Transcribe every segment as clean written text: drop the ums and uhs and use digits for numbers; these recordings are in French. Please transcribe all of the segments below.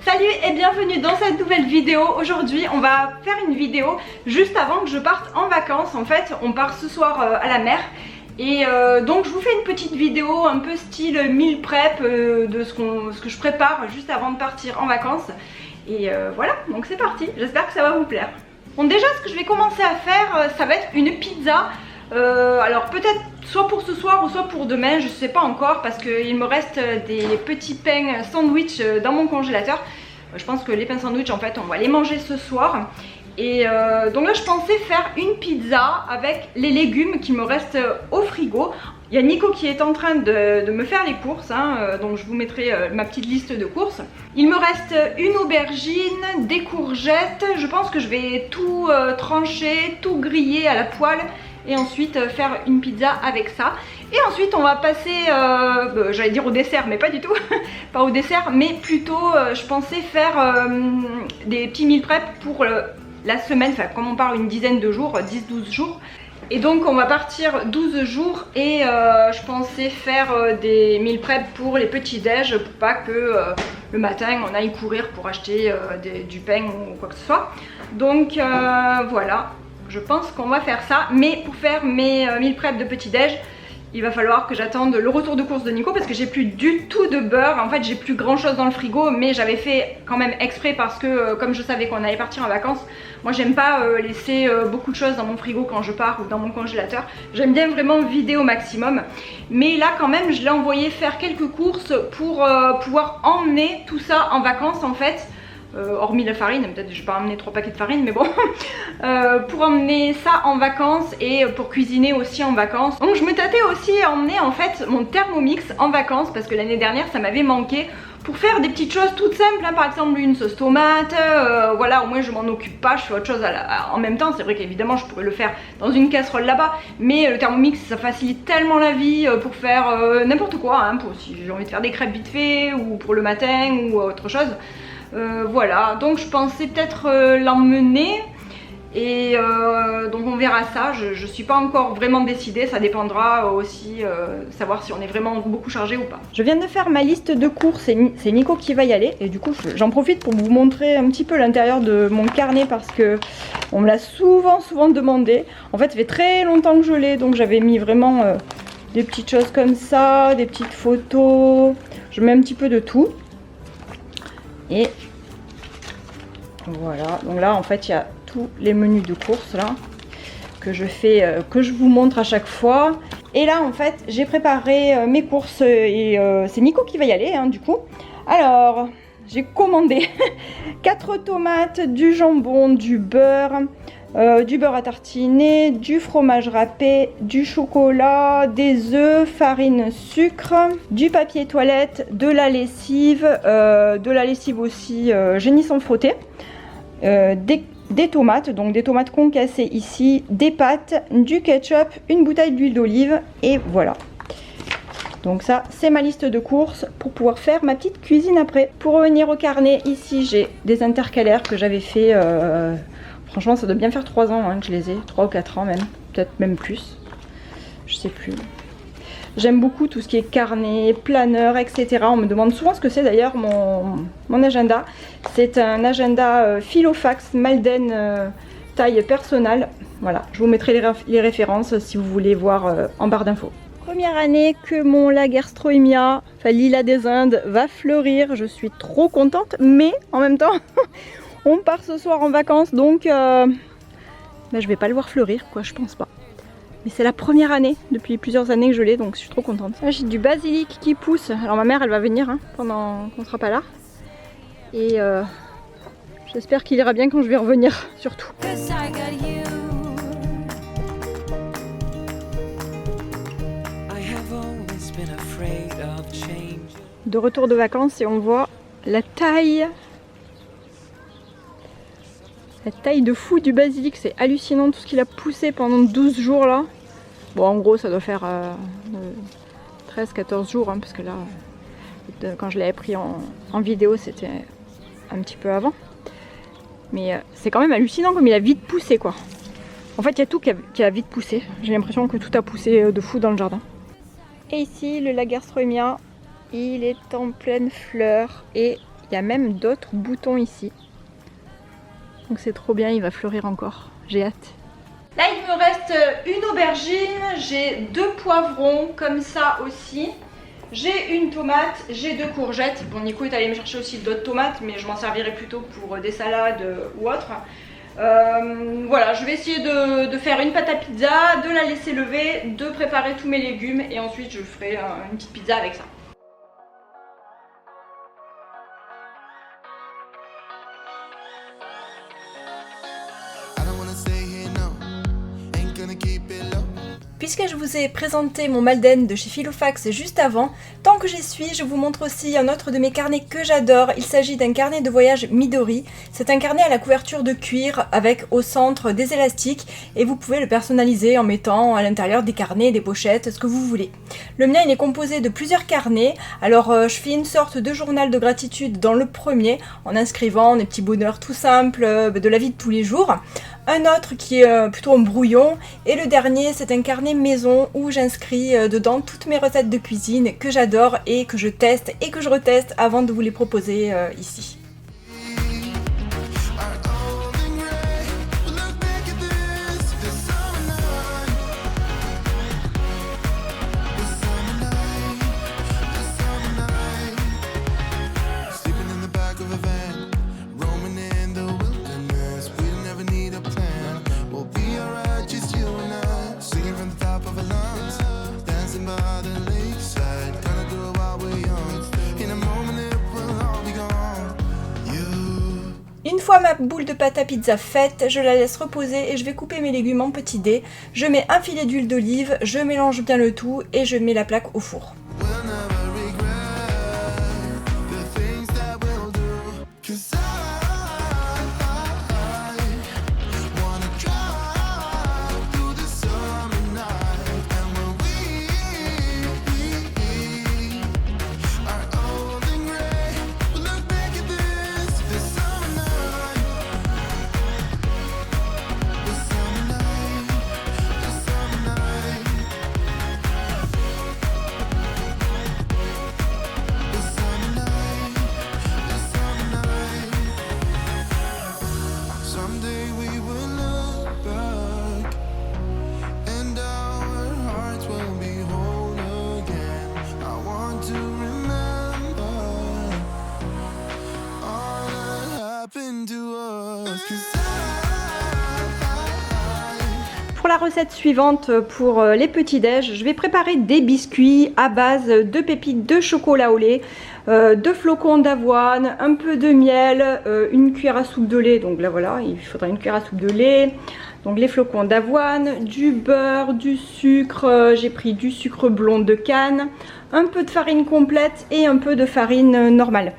Salut et bienvenue dans cette nouvelle vidéo. Aujourd'hui on va faire une vidéo juste avant que je parte en vacances. En fait on part ce soir à la mer. Et donc je vous fais une petite vidéo un peu style meal prep de ce que je prépare juste avant de partir en vacances. Et voilà, donc c'est parti, j'espère que ça va vous plaire. Bon, déjà ce que je vais commencer à faire, ça va être une pizza. Alors peut-être soit pour ce soir ou soit pour demain, je sais pas encore, parce qu'il me reste des petits pains sandwich dans mon congélateur. Je pense que les pains sandwich en fait on va les manger ce soir. Et donc là je pensais faire une pizza avec les légumes qui me restent au frigo. Il y a Nico qui est en train de me faire les courses, hein, donc je vous mettrai ma petite liste de courses. Il me reste une aubergine, des courgettes, je pense que je vais tout trancher, tout griller à la poêle et ensuite faire une pizza avec ça. Et ensuite on va passer, j'allais dire au dessert mais pas du tout, pas au dessert mais plutôt je pensais faire des petits meal prep pour la semaine, enfin comme on part une dizaine de jours, 10-12 jours. Et donc on va partir 12 jours et je pensais faire des meal prep pour les petits déj pour pas que le matin on aille courir pour acheter du pain ou quoi que ce soit. Donc voilà, je pense qu'on va faire ça. Mais pour faire mes meal prep de petit déj, il va falloir que j'attende le retour de course de Nico parce que j'ai plus du tout de beurre. En fait j'ai plus grand chose dans le frigo, mais j'avais fait quand même exprès parce que comme je savais qu'on allait partir en vacances, moi j'aime pas laisser beaucoup de choses dans mon frigo quand je pars ou dans mon congélateur. J'aime bien vraiment vider au maximum. Mais là quand même je l'ai envoyé faire quelques courses pour pouvoir emmener tout ça en vacances en fait. Hormis la farine, peut-être je vais pas emmener 3 paquets de farine mais bon pour emmener ça en vacances et pour cuisiner aussi en vacances. Donc je me tâtais aussi à emmener en fait mon Thermomix en vacances parce que l'année dernière ça m'avait manqué pour faire des petites choses toutes simples, hein, par exemple une sauce tomate, voilà, au moins je m'en occupe pas, je fais autre chose en même temps. C'est vrai qu'évidemment je pourrais le faire dans une casserole là-bas, mais le Thermomix ça facilite tellement la vie pour faire n'importe quoi, hein, pour si j'ai envie de faire des crêpes vite fait ou pour le matin ou autre chose. Voilà, donc je pensais peut-être l'emmener et donc on verra ça. Je suis pas encore vraiment décidée, ça dépendra aussi savoir si on est vraiment beaucoup chargé ou pas. Je viens de faire ma liste de courses, c'est Nico qui va y aller et du coup j'en profite pour vous montrer un petit peu l'intérieur de mon carnet parce que on me l'a souvent demandé. En fait ça fait très longtemps que je l'ai, donc j'avais mis vraiment des petites choses comme ça, des petites photos, je mets un petit peu de tout. Et voilà, donc là en fait il y a tous les menus de courses là que je fais, que je vous montre à chaque fois. Et là en fait j'ai préparé mes courses et c'est Nico qui va y aller, hein, du coup. Alors j'ai commandé 4 tomates, du jambon, du beurre à tartiner, du fromage râpé, du chocolat, des œufs, farine, sucre, du papier toilette, de la lessive aussi génie sans frotter, des tomates, donc des tomates concassées ici, des pâtes, du ketchup, une bouteille d'huile d'olive et voilà. Donc ça c'est ma liste de courses pour pouvoir faire ma petite cuisine après. Pour revenir au carnet, ici j'ai des intercalaires que j'avais fait, franchement ça doit bien faire 3 ans hein, que je les ai, 3 ou 4 ans même, peut-être même plus, je sais plus. J'aime beaucoup tout ce qui est carnet, planeur, etc. On me demande souvent ce que c'est d'ailleurs mon agenda. C'est un agenda Filofax Malden taille personnelle. Voilà, je vous mettrai les références si vous voulez voir en barre d'infos. Première année que mon Lagerstroemia, enfin Lilas des Indes, va fleurir. Je suis trop contente, mais en même temps, on part ce soir en vacances, donc je vais pas le voir fleurir, quoi, je pense pas. Mais c'est la première année, depuis plusieurs années que je l'ai, donc je suis trop contente. Là j'ai du basilic qui pousse. Alors ma mère elle va venir hein, pendant qu'on sera pas là. Et j'espère qu'il ira bien quand je vais revenir, surtout. De retour de vacances et on voit la taille de fou du basilic. C'est hallucinant tout ce qu'il a poussé pendant 12 jours là. Bon en gros ça doit faire 13-14 jours hein, parce que là quand je l'avais pris en vidéo c'était un petit peu avant. Mais c'est quand même hallucinant comme il a vite poussé quoi. En fait il y a tout qui a vite poussé. J'ai l'impression que tout a poussé de fou dans le jardin. Et ici le Lagerstroemia, il est en pleine fleur et Il y a même d'autres boutons ici. Donc c'est trop bien, il va fleurir encore. J'ai hâte. Là il me reste une aubergine, j'ai 2 poivrons comme ça aussi. J'ai une tomate, j'ai 2 courgettes. Bon, Nico est allé me chercher aussi d'autres tomates, mais je m'en servirai plutôt pour des salades ou autre. Voilà, je vais essayer de faire une pâte à pizza, de la laisser lever, de préparer tous mes légumes et ensuite je ferai une petite pizza avec ça. Puisque je vous ai présenté mon Malden de chez Filofax juste avant, tant que j'y suis, je vous montre aussi un autre de mes carnets que j'adore. Il s'agit d'un carnet de voyage Midori. C'est un carnet à la couverture de cuir avec au centre des élastiques et vous pouvez le personnaliser en mettant à l'intérieur des carnets, des pochettes, ce que vous voulez. Le mien il est composé de plusieurs carnets. Alors je fais une sorte de journal de gratitude dans le premier en inscrivant des petits bonheurs tout simples de la vie de tous les jours. Un autre qui est plutôt en brouillon et le dernier c'est un carnet maison où j'inscris dedans toutes mes recettes de cuisine que j'adore et que je teste et que je reteste avant de vous les proposer ici. Une fois ma boule de pâte à pizza faite, je la laisse reposer et je vais couper mes légumes en petits dés. Je mets un filet d'huile d'olive, je mélange bien le tout et je mets la plaque au four. Pour la recette suivante, pour les petits déj, je vais préparer des biscuits à base de pépites de chocolat au lait, de flocons d'avoine, un peu de miel, une cuillère à soupe de lait, donc là voilà, il faudra une cuillère à soupe de lait, donc les flocons d'avoine, du beurre, du sucre, j'ai pris du sucre blond de canne, un peu de farine complète et un peu de farine normale.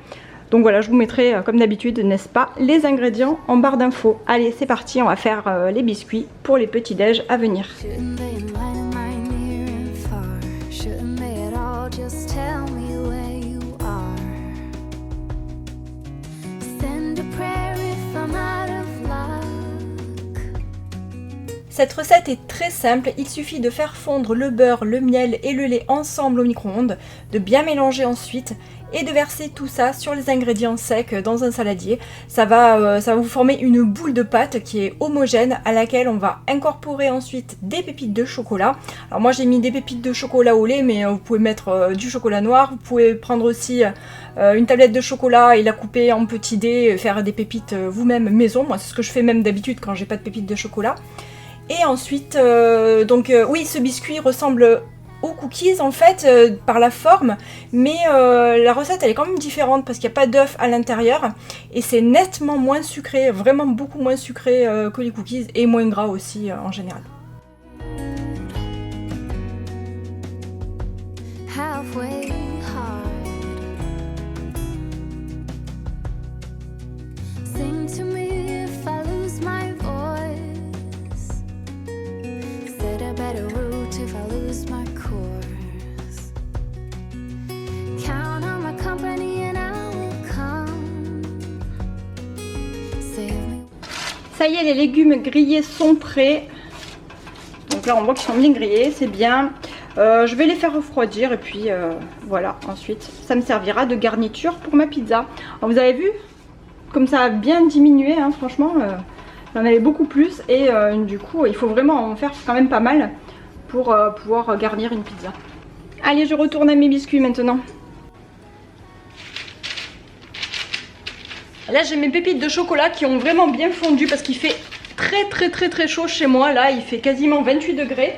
Donc voilà, je vous mettrai comme d'habitude, n'est-ce pas, les ingrédients en barre d'infos. Allez, c'est parti, on va faire les biscuits pour les petits déj à venir. Cette recette est très simple, il suffit de faire fondre le beurre, le miel et le lait ensemble au micro-ondes, de bien mélanger ensuite et de verser tout ça sur les ingrédients secs dans un saladier. Ça va vous former une boule de pâte qui est homogène à laquelle on va incorporer ensuite des pépites de chocolat. Alors moi j'ai mis des pépites de chocolat au lait, mais vous pouvez mettre du chocolat noir. Vous pouvez prendre aussi une tablette de chocolat et la couper en petits dés, faire des pépites vous-même maison. Moi c'est ce que je fais même d'habitude quand j'ai pas de pépites de chocolat. Et ensuite, oui, ce biscuit ressemble aux cookies en fait par la forme, mais la recette elle est quand même différente parce qu'il n'y a pas d'œuf à l'intérieur et c'est nettement moins sucré, vraiment beaucoup moins sucré que les cookies et moins gras aussi en général. Ça y est, les légumes grillés sont prêts. Donc là, on voit qu'ils sont bien grillés, c'est bien. Je vais les faire refroidir et puis voilà, ensuite ça me servira de garniture pour ma pizza. Alors, vous avez vu comme ça a bien diminué, hein, franchement, j'en avais beaucoup plus et du coup il faut vraiment en faire quand même pas mal pour pouvoir garnir une pizza. Allez, je retourne à mes biscuits maintenant. Là j'ai mes pépites de chocolat qui ont vraiment bien fondu parce qu'il fait très chaud chez moi. Là il fait quasiment 28 degrés.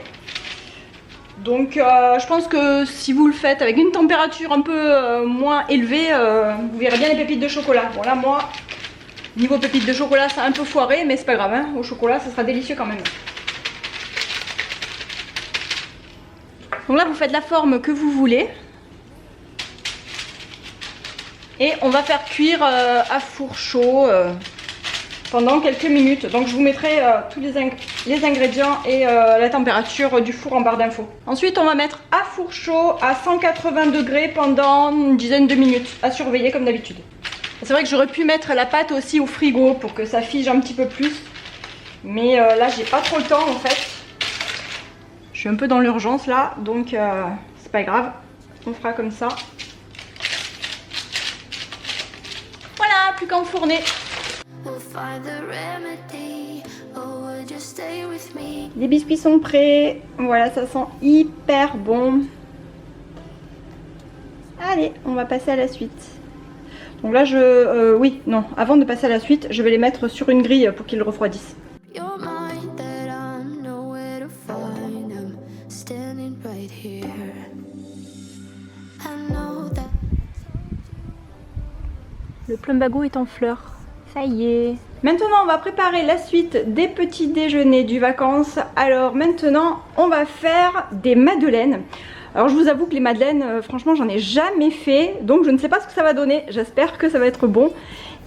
Donc je pense que si vous le faites avec une température un peu moins élevée, vous verrez bien les pépites de chocolat. Bon là moi, niveau pépites de chocolat ça a un peu foiré, mais c'est pas grave, hein. Au chocolat ça sera délicieux quand même. Donc là vous faites la forme que vous voulez. Et on va faire cuire à four chaud pendant quelques minutes. Donc je vous mettrai tous les ingrédients et la température du four en barre d'infos. Ensuite on va mettre à four chaud à 180 degrés pendant une dizaine de minutes, à surveiller comme d'habitude. C'est vrai que j'aurais pu mettre la pâte aussi au frigo pour que ça fige un petit peu plus. Mais là j'ai pas trop le temps en fait. Je suis un peu dans l'urgence là, donc c'est pas grave, on fera comme ça. Voilà, plus qu'à enfourner. Les biscuits sont prêts. Voilà, ça sent hyper bon. Allez, on va passer à la suite. Donc là, avant de passer à la suite, je vais les mettre sur une grille pour qu'ils refroidissent. Le plumbago est en fleurs. Ça y est. Maintenant, on va préparer la suite des petits déjeuners du vacances. Alors maintenant, on va faire des madeleines. Alors je vous avoue que les madeleines, franchement, j'en ai jamais fait. Donc je ne sais pas ce que ça va donner. J'espère que ça va être bon.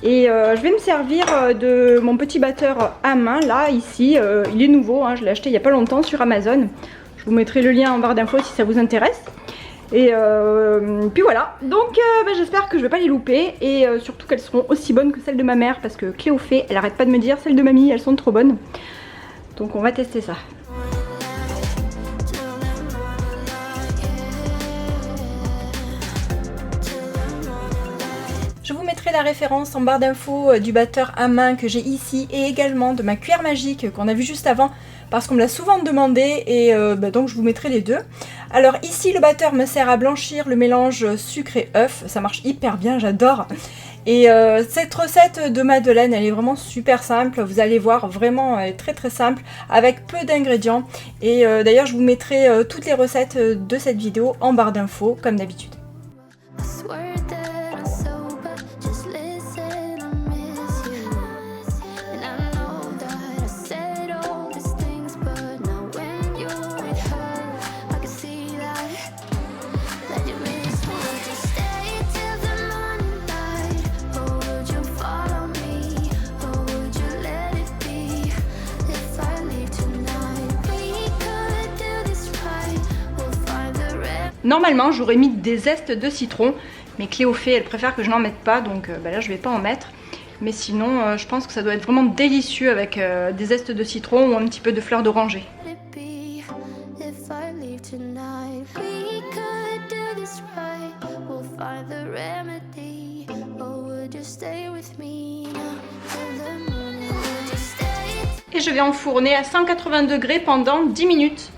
Et je vais me servir de mon petit batteur à main. Là, ici, il est nouveau. Hein, je l'ai acheté il n'y a pas longtemps sur Amazon. Je vous mettrai le lien en barre d'infos si ça vous intéresse. Et puis voilà, donc j'espère que je vais pas les louper et surtout qu'elles seront aussi bonnes que celles de ma mère parce que Cléophée, elle arrête pas de me dire celles de mamie, elles sont trop bonnes. Donc on va tester ça. Je vous mettrai la référence en barre d'infos du batteur à main que j'ai ici et également de ma cuillère magique qu'on a vu juste avant parce qu'on me l'a souvent demandé et donc je vous mettrai les deux. Alors ici le batteur me sert à blanchir le mélange sucre et œuf, ça marche hyper bien, j'adore. Et cette recette de madeleine elle est vraiment super simple, vous allez voir, vraiment elle est très simple avec peu d'ingrédients. Et d'ailleurs je vous mettrai toutes les recettes de cette vidéo en barre d'infos comme d'habitude. Normalement j'aurais mis des zestes de citron, mais Cléophée elle préfère que je n'en mette pas, donc là je vais pas en mettre. Mais sinon je pense que ça doit être vraiment délicieux avec des zestes de citron ou un petit peu de fleurs d'oranger. Et je vais enfourner à 180 degrés pendant 10 minutes.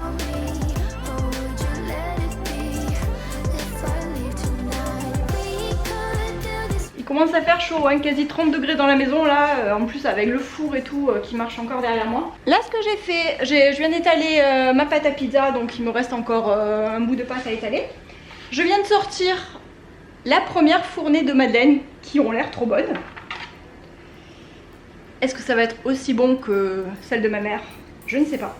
Il commence à faire chaud, hein, quasi 30 degrés dans la maison là, en plus avec le four et tout qui marche encore derrière moi. Là ce que j'ai fait, je viens d'étaler ma pâte à pizza, donc il me reste encore un bout de pâte à étaler. Je viens de sortir la première fournée de madeleines qui ont l'air trop bonnes. Est-ce que ça va être aussi bon que celle de ma mère? Je ne sais pas.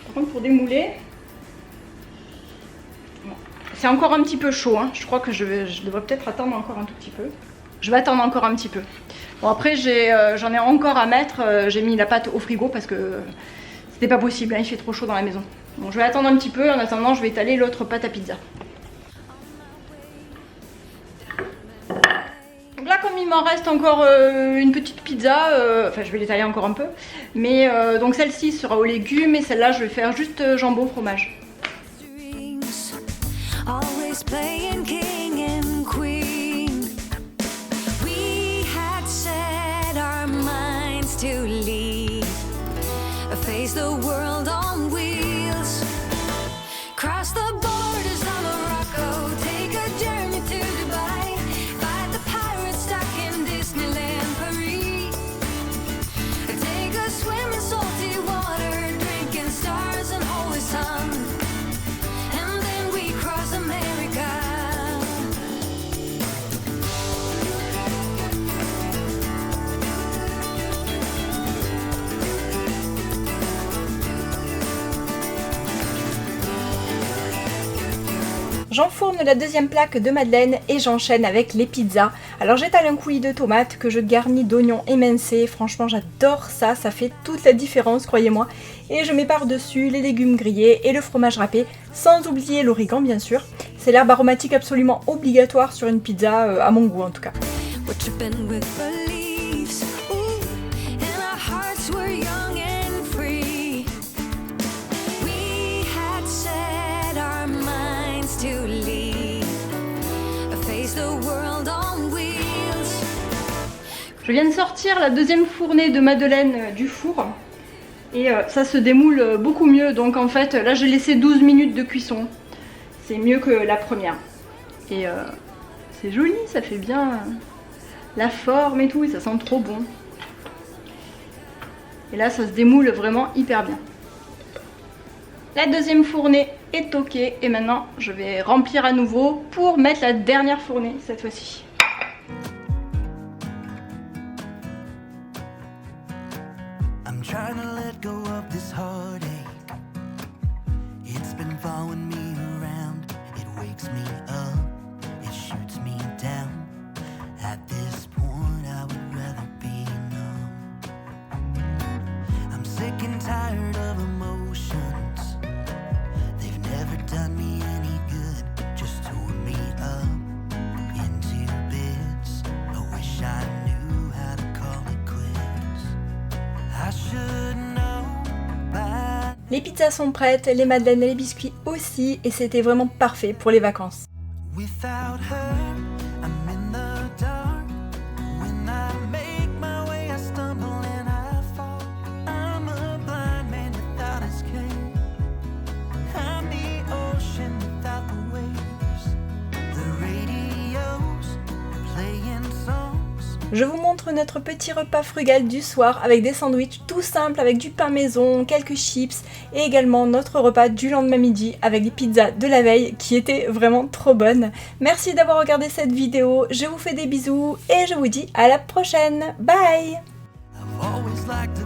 Par contre pour démouler, bon, c'est encore un petit peu chaud, hein. Je crois que je devrais peut-être attendre encore un tout petit peu. Je vais attendre encore un petit peu. Bon après j'en ai encore à mettre, j'ai mis la pâte au frigo parce que c'était pas possible, hein, il fait trop chaud dans la maison. Bon je vais attendre un petit peu, en attendant je vais étaler l'autre pâte à pizza. Donc là comme il m'en reste encore une petite pizza, enfin je vais l'étaler encore un peu. Mais donc celle-ci sera aux légumes et celle-là je vais faire juste jambon fromage. being king and queen. We had set our minds to lead, face the world on wheels, cross the borders of Morocco, take a journey to Dubai, fight the pirates stuck in Disneyland Paris, take a swim in salty water, drinking stars and holy sun, and then we cross America. J'enfourne la deuxième plaque de madeleine et j'enchaîne avec les pizzas. Alors j'étale un coulis de tomates que je garnis d'oignons émincés. Franchement j'adore ça, ça fait toute la différence, croyez-moi. Et je mets par-dessus les légumes grillés et le fromage râpé, sans oublier l'origan bien sûr. C'est l'herbe aromatique absolument obligatoire sur une pizza, à mon goût en tout cas. Je viens de sortir la deuxième fournée de madeleine du four et ça se démoule beaucoup mieux, donc en fait là j'ai laissé 12 minutes de cuisson, c'est mieux que la première et c'est joli, ça fait bien la forme et tout et ça sent trop bon et là ça se démoule vraiment hyper bien. La deuxième fournée est toquée et maintenant je vais remplir à nouveau pour mettre la dernière fournée cette fois-ci. Trying to let go of this heartache. It's been following me around. It wakes me up, it shoots me down. At this point I would rather be numb. I'm sick and tired of emotions. They've never done me any good, just tore me up into bits. I wish I knew how to call it quits. I should know by... Les pizzas sont prêtes, les madeleines et les biscuits aussi, et c'était vraiment parfait pour les vacances. Without her, I'm in the dark. When I make my way, I stumble and I fall. I'm a blind man without escape. I'm the ocean without the waves. The radio's playing songs. Je vous montre notre petit repas frugal du soir avec des sandwichs tout simples avec du pain maison, quelques chips et également notre repas du lendemain midi avec les pizzas de la veille qui étaient vraiment trop bonnes. Merci d'avoir regardé cette vidéo, je vous fais des bisous et je vous dis à la prochaine. Bye! I've always liked